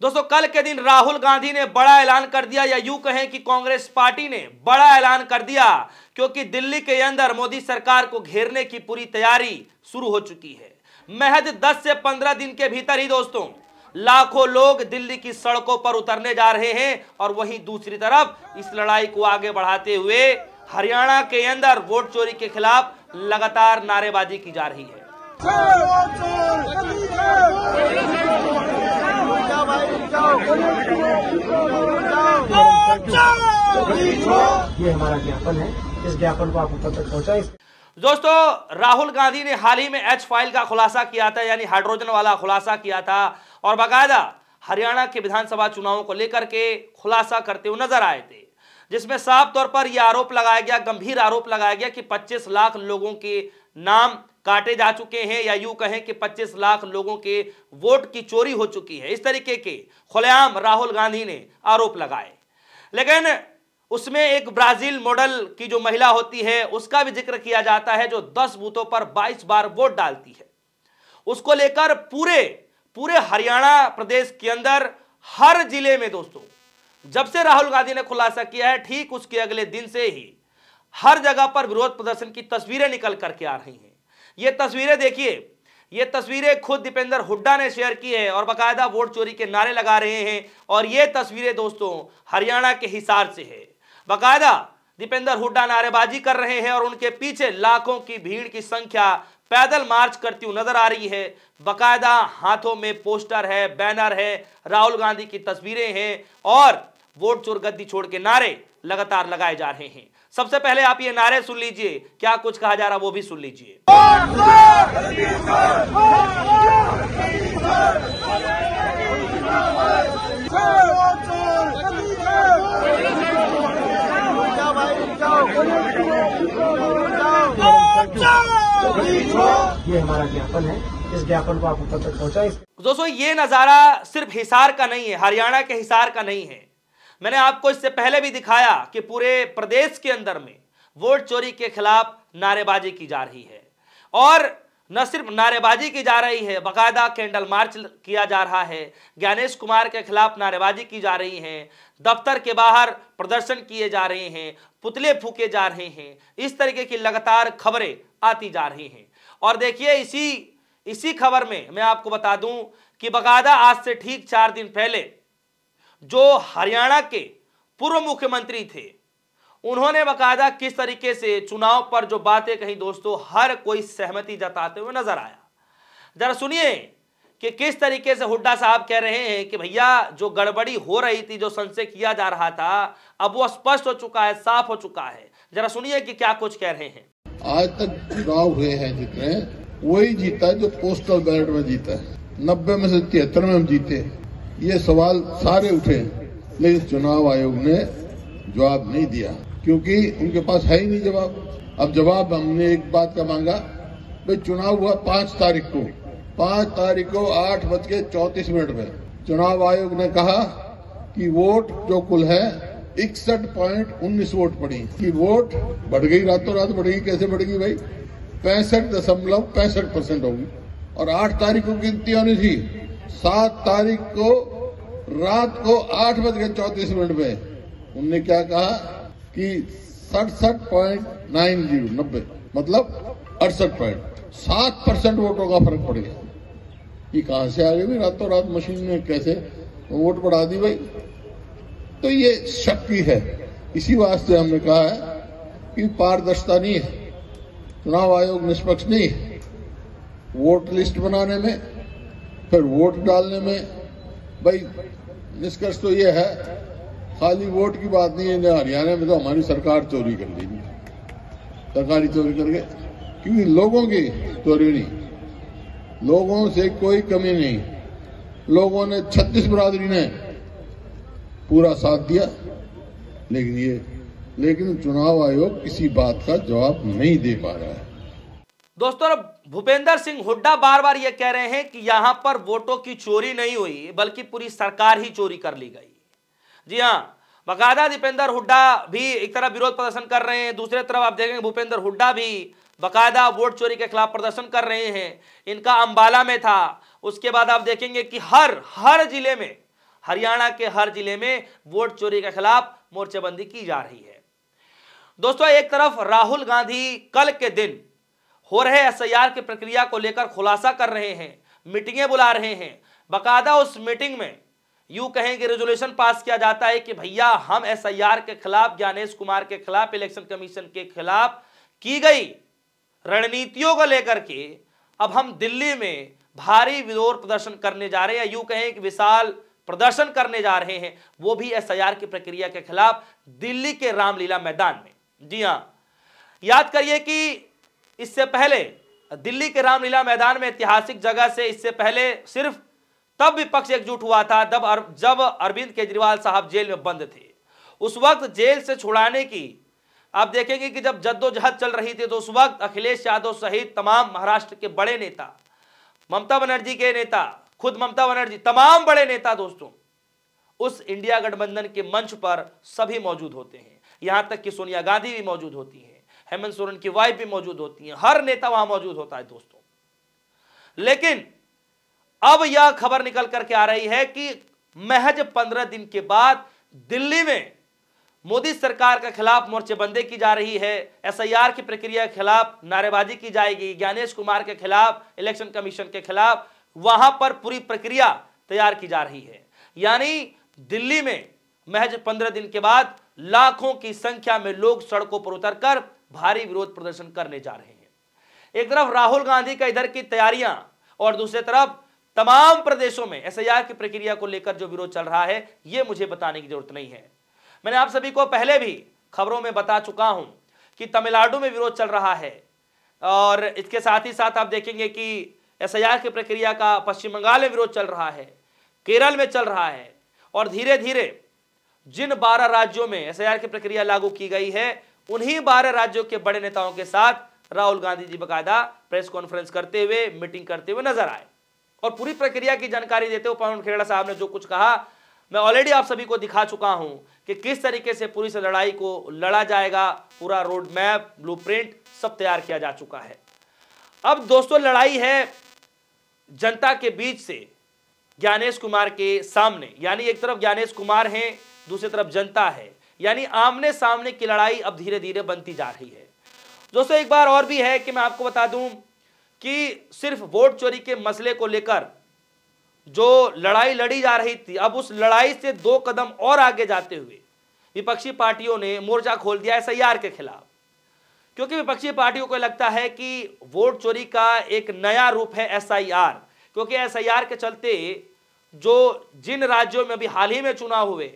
दोस्तों, कल के दिन राहुल गांधी ने बड़ा ऐलान कर दिया, या यूं कहें कि कांग्रेस पार्टी ने बड़ा ऐलान कर दिया, क्योंकि दिल्ली के अंदर मोदी सरकार को घेरने की पूरी तैयारी शुरू हो चुकी है। महज 10 से 15 दिन के भीतर ही दोस्तों लाखों लोग दिल्ली की सड़कों पर उतरने जा रहे हैं। और वहीं दूसरी तरफ इस लड़ाई को आगे बढ़ाते हुए हरियाणा के अंदर वोट चोरी के खिलाफ लगातार नारेबाजी की जा रही है। ये हमारा ज्ञापन है, इस ज्ञापन को आप ऊपर तक पहुंचाएं। दोस्तों, राहुल गांधी ने हाल ही में एच फाइल का खुलासा किया था, यानी हाइड्रोजन वाला खुलासा किया था, और बाकायदा हरियाणा के विधानसभा चुनावों को लेकर के खुलासा करते हुए नजर आए थे, जिसमें साफ तौर पर यह आरोप लगाया गया, गंभीर आरोप लगाया गया कि 25 लाख लोगों के नाम काटे जा चुके हैं, या यूं कहें कि 25 लाख लोगों के वोट की चोरी हो चुकी है। इस तरीके के खुलेआम राहुल गांधी ने आरोप लगाए। लेकिन उसमें एक ब्राजील मॉडल की जो महिला होती है उसका भी जिक्र किया जाता है, जो 10 बूथों पर 22 बार वोट डालती है। उसको लेकर पूरे हरियाणा प्रदेश के अंदर हर जिले में दोस्तों, जब से राहुल गांधी ने खुलासा किया है, ठीक उसके अगले दिन से ही हर जगह पर विरोध प्रदर्शन की तस्वीरें निकल करके आ रही हैं। ये तस्वीरें देखिए, ये तस्वीरें खुद दीपेंद्र हुड्डा ने शेयर की है और बाकायदा वोट चोरी के नारे लगा रहे हैं। और ये तस्वीरें दोस्तों हरियाणा के हिसार से है। बाकायदा दीपेंद्र हुड्डा नारेबाजी कर रहे हैं और उनके पीछे लाखों की भीड़ की संख्या पैदल मार्च करती हुई नजर आ रही है। बाकायदा हाथों में पोस्टर है, बैनर है, राहुल गांधी की तस्वीरें हैं और वोट चोर गद्दी छोड़ के नारे लगातार लगाए जा रहे हैं। सबसे पहले आप ये नारे सुन लीजिए, क्या कुछ कहा जा रहा वो भी सुन लीजिए। ये हमारा ज्ञापन है, इस ज्ञापन को आप ऊपर तक पहुंचाएं। दोस्तों, ये नजारा सिर्फ हिसार का नहीं है, हरियाणा के हिसार का नहीं है। मैंने आपको इससे पहले भी दिखाया कि पूरे प्रदेश के अंदर में वोट चोरी के खिलाफ नारेबाजी की जा रही है। और न सिर्फ नारेबाजी की जा रही है, बाकायदा कैंडल मार्च किया जा रहा है, ज्ञानेश कुमार के खिलाफ नारेबाजी की जा रही है, दफ्तर के बाहर प्रदर्शन किए जा रहे हैं, पुतले फूके जा रहे हैं। इस तरीके की लगातार खबरें आती जा रही हैं। और देखिए, इसी खबर में मैं आपको बता दूं कि बाकायदा आज से ठीक 4 दिन पहले जो हरियाणा के पूर्व मुख्यमंत्री थे, उन्होंने बाकायदा किस तरीके से चुनाव पर जो बातें कही दोस्तों, हर कोई सहमति जताते हुए नजर आया। जरा सुनिए कि किस तरीके से हुड्डा साहब कह रहे हैं कि भैया जो गड़बड़ी हो रही थी, जो संशय किया जा रहा था, अब वो स्पष्ट हो चुका है, साफ हो चुका है। जरा सुनिए कि क्या कुछ कह रहे हैं। आज तक चुनाव हुए हैं जितने, वही जीता जो पोस्टल बैलेट में जीता है। 90 में से 73 में हम जीते। ये सवाल सारे उठे, लेकिन चुनाव आयोग ने जवाब नहीं दिया, क्योंकि उनके पास है ही नहीं जवाब। अब जवाब हमने एक बात का मांगा, भाई चुनाव हुआ 5 तारीख को 8:34 में चुनाव आयोग ने कहा कि वोट जो कुल है 61.19 वोट पड़ी, कि वोट बढ़ गई, रातों रात बढ़ गई। कैसे बढ़ेगी भाई? 65.65% होगी। और 8 तारीख को गिनती होनी थी, 7 तारीख को रात को 8:34 में उनने क्या कहा कि 67.90 मतलब 68.7% वोटों का फर्क पड़ गया। ये कहां से आ गई भाई? रातों रात मशीन ने कैसे वोट बढ़ा दी भाई? तो ये शक की है। इसी वास्ते हमने कहा है कि पारदर्शिता नहीं है, चुनाव आयोग निष्पक्ष नहीं है। वोट लिस्ट बनाने में, फिर वोट डालने में, भाई निष्कर्ष तो ये है, खाली वोट की बात नहीं है। हरियाणा में तो हमारी सरकार चोरी कर ली, सरकारी चोरी करके, क्योंकि लोगों की चोरी नहीं, लोगों से कोई कमी नहीं। लोगों ने 36 बरादरी ने पूरा साथ दिया, लेकिन चुनाव आयोग किसी बात का जवाब नहीं दे पा रहा है। दोस्तों, भूपेंद्र सिंह हुड्डा बार बार ये कह रहे हैं कि यहां पर वोटों की चोरी नहीं हुई, बल्कि पूरी सरकार ही चोरी कर ली गई। जी हां, बाकायदा दीपेंद्र हुड्डा भी एक तरफ विरोध प्रदर्शन कर रहे हैं, दूसरे तरफ आप देखेंगे भूपेंद्र हुड्डा भी बाकायदा वोट चोरी के खिलाफ प्रदर्शन कर रहे हैं। इनका अंबाला में था, उसके बाद आप देखेंगे कि हर जिले में हरियाणा के हर जिले में वोट चोरी के खिलाफ मोर्चेबंदी की जा रही है। दोस्तों, एक तरफ राहुल गांधी कल के दिन हो रहे एसआईआर की प्रक्रिया को लेकर खुलासा कर रहे हैं, मीटिंगें बुला रहे हैं, बकायदा उस मीटिंग में यूं कहें कि रेजोल्यूशन पास किया जाता है कि भैया हम एसआईआर के खिलाफ, ज्ञानेश कुमार के खिलाफ, इलेक्शन कमीशन के खिलाफ की गई रणनीतियों को लेकर के अब हम दिल्ली में भारी विरोध प्रदर्शन करने जा रहे हैं, यूं कहें कि विशाल प्रदर्शन करने जा रहे हैं, वो भी एसआईआर की प्रक्रिया के खिलाफ दिल्ली के रामलीला मैदान में। जी हां, याद करिए कि इससे पहले दिल्ली के रामलीला मैदान में, ऐतिहासिक जगह से, इससे पहले सिर्फ तब विपक्ष एकजुट हुआ था जब अरविंद केजरीवाल साहब जेल में बंद थे। उस वक्त जेल से छुड़ाने की आप देखेंगे कि जब जद्दोजहद चल रही थी तो उस वक्त अखिलेश यादव सहित तमाम महाराष्ट्र के बड़े नेता, ममता बनर्जी के नेता, खुद ममता बनर्जी, तमाम बड़े नेता दोस्तों उस इंडिया गठबंधन के मंच पर सभी मौजूद होते हैं। यहां तक कि सोनिया गांधी भी मौजूद होती है, हेमंत सोरेन की वाइफ भी मौजूद होती है, हर नेता वहां मौजूद होता है दोस्तों। लेकिन अब यह खबर निकल करके आ रही है कि महज 15 दिन के बाद दिल्ली में मोदी सरकार के खिलाफ मोर्चेबंदी की जा रही है, एसआईआर की प्रक्रिया के खिलाफ नारेबाजी की जाएगी, ज्ञानेश कुमार के खिलाफ, इलेक्शन कमीशन के खिलाफ वहां पर पूरी प्रक्रिया तैयार की जा रही है। यानी दिल्ली में महज 15 दिन के बाद लाखों की संख्या में लोग सड़कों पर उतरकर भारी विरोध प्रदर्शन करने जा रहे हैं। एक तरफ राहुल गांधी का इधर की तैयारियां और दूसरी तरफ तमाम प्रदेशों में एसआईआर की प्रक्रिया को लेकर जो विरोध चल रहा है, यह मुझे बताने की जरूरत नहीं है। मैंने आप सभी को पहले भी खबरों में बता चुका हूं कि तमिलनाडु में विरोध चल रहा है और इसके साथ ही साथ आप देखेंगे कि एसआईआर की प्रक्रिया का पश्चिम बंगाल में विरोध चल रहा है, केरल में चल रहा है और धीरे धीरे जिन 12 राज्यों में एसआईआर की प्रक्रिया लागू की गई है उन्हीं 12 राज्यों के बड़े नेताओं के साथ राहुल गांधी जी बकायदा प्रेस कॉन्फ्रेंस करते हुए, मीटिंग करते हुए नजर आए और पूरी प्रक्रिया की जानकारी देते हुए पवन खेड़ा साहब ने जो कुछ कहा मैं ऑलरेडी आप सभी को दिखा चुका हूं कि किस तरीके से पूरी से लड़ाई को लड़ा जाएगा, पूरा रोड मैप, ब्लूप्रिंट सब तैयार किया जा चुका है। अब दोस्तों लड़ाई है जनता के बीच से ज्ञानेश कुमार के सामने, यानी एक तरफ ज्ञानेश कुमार हैं, दूसरी तरफ जनता है, यानी आमने सामने की लड़ाई अब धीरे धीरे बनती जा रही है। दोस्तों एक बार और भी है कि मैं आपको बता दूं कि सिर्फ वोट चोरी के मसले को लेकर जो लड़ाई लड़ी जा रही थी, अब उस लड़ाई से 2 कदम और आगे जाते हुए विपक्षी पार्टियों ने मोर्चा खोल दिया एसआईआर के खिलाफ, क्योंकि विपक्षी पार्टियों को लगता है कि वोट चोरी का एक नया रूप है एसआईआर, क्योंकि एसआईआर के चलते जो जिन राज्यों में अभी हाल ही में चुनाव हुए,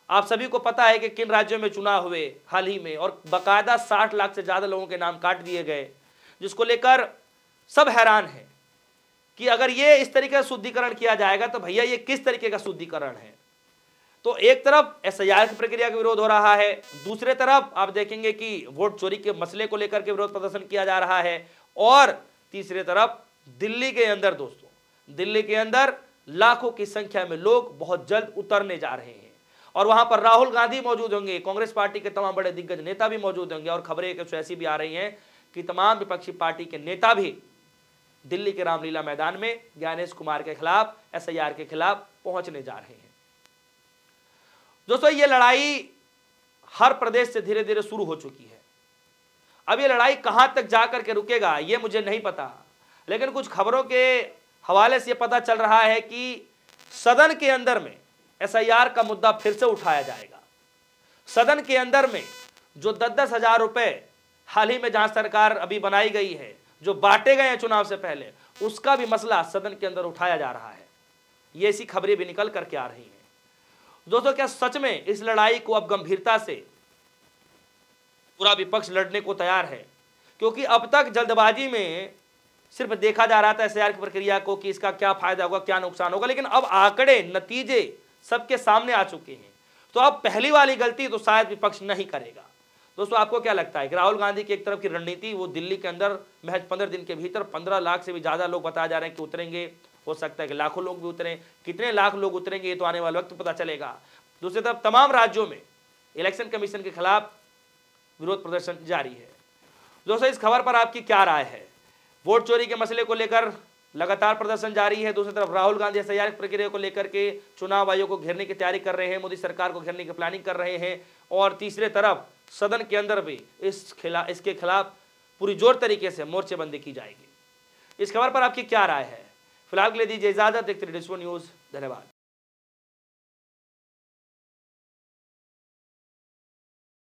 आप सभी को पता है कि किन राज्यों में चुनाव हुए हाल ही में, और बाकायदा 60 लाख से ज्यादा लोगों के नाम काट दिए गए, जिसको लेकर सब हैरान है कि अगर ये इस तरीके का शुद्धिकरण किया जाएगा तो भैया ये किस तरीके का शुद्धिकरण है। तो एक तरफ एसआईआर की प्रक्रिया का विरोध हो रहा है, दूसरे तरफ आप देखेंगे कि वोट चोरी के मसले को लेकर के विरोध प्रदर्शन किया जा रहा है, और तीसरी तरफ दिल्ली के अंदर दोस्तों, दिल्ली के अंदर लाखों की संख्या में लोग बहुत जल्द उतरने जा रहे हैं और वहां पर राहुल गांधी मौजूद होंगे, कांग्रेस पार्टी के तमाम बड़े दिग्गज नेता भी मौजूद होंगे और खबरें कुछ ऐसी भी आ रही हैं कि तमाम विपक्षी पार्टी के नेता भी दिल्ली के रामलीला मैदान में ज्ञानेश कुमार के खिलाफ, एसआईआर के खिलाफ पहुंचने जा रहे हैं। दोस्तों ये लड़ाई हर प्रदेश से धीरे धीरे शुरू हो चुकी है। अब ये लड़ाई कहां तक जाकर के रुकेगा ये मुझे नहीं पता, लेकिन कुछ खबरों के हवाले से पता चल रहा है कि सदन के अंदर में एसआईआर का मुद्दा फिर से उठाया जाएगा। सदन के अंदर में जो 10-10 हजार रुपए हाल ही में जहां सरकार अभी बनाई गई है, जो बांटे गए हैं चुनाव से पहले, उसका भी मसला सदन के अंदर उठाया जा रहा है। ये ऐसी खबरें भी निकल करके आ रही हैं। दोस्तों क्या सच में इस लड़ाई को अब गंभीरता से पूरा विपक्ष लड़ने को तैयार है? क्योंकि अब तक जल्दबाजी में सिर्फ देखा जा रहा था एसआईआर की प्रक्रिया को कि इसका क्या फायदा होगा, क्या नुकसान होगा, लेकिन अब आंकड़े, नतीजे सबके सामने आ चुके हैं। तो अब पहली वाली गलती तो शायद विपक्ष नहीं करेगा। दोस्तों आपको क्या लगता है कि राहुल गांधी की एक तरफ की रणनीति, वो दिल्ली के अंदर महज 15 दिन के भीतर 15 लाख से भी ज्यादा लोग बताए जा रहे हैं कि उतरेंगे, हो सकता है कि लाखों लोग भी उतरें, कितने लाख लोग उतरेंगे ये तो आने वाले वक्त पता चलेगा। दूसरी तरफ तमाम राज्यों में इलेक्शन कमीशन के खिलाफ विरोध प्रदर्शन जारी है। दोस्तों इस खबर पर आपकी क्या राय है? वोट चोरी के मसले को लेकर लगातार प्रदर्शन जारी है। दूसरी तरफ राहुल गांधी SIR प्रक्रिया को लेकर के चुनाव आयोग को घेरने की तैयारी कर रहे हैं, मोदी सरकार को घेरने की प्लानिंग कर रहे हैं। और तीसरे तरफ सदन के अंदर भी इसके खिलाफ पूरी जोर तरीके से मोर्चेबंदी की जाएगी। इस खबर पर आपकी क्या राय है? फिलहाल के लिए दीजिए इजाजत। देखते रहिए डिस्को न्यूज़। धन्यवाद।